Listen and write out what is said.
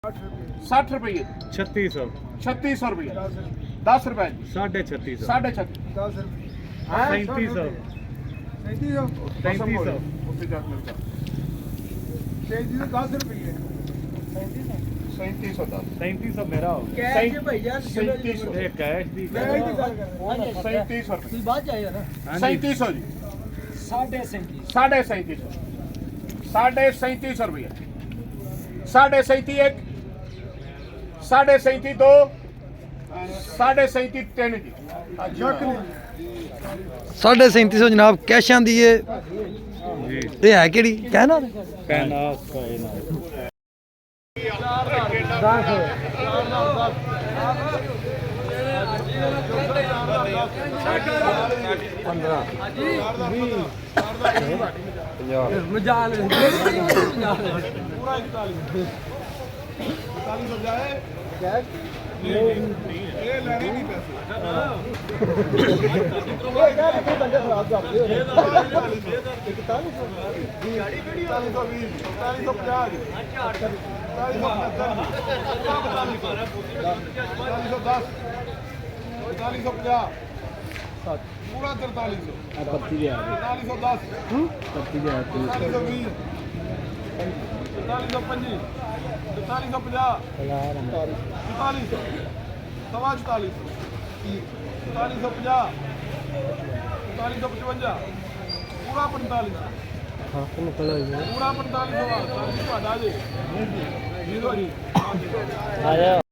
60 रुपये 3600 3600 रुपये 10 रुपए 3650 3650 3700 3300 3700 मेरा हो कैश भैया कैश दी 3700 बात जाएगा ना 3700 जी 3750 3750 रुपये 37 एक 37 दो 37 तीन जी 3750 जनाब कैशां दी है जी ये है केड़ी कहना कहना पूरा 45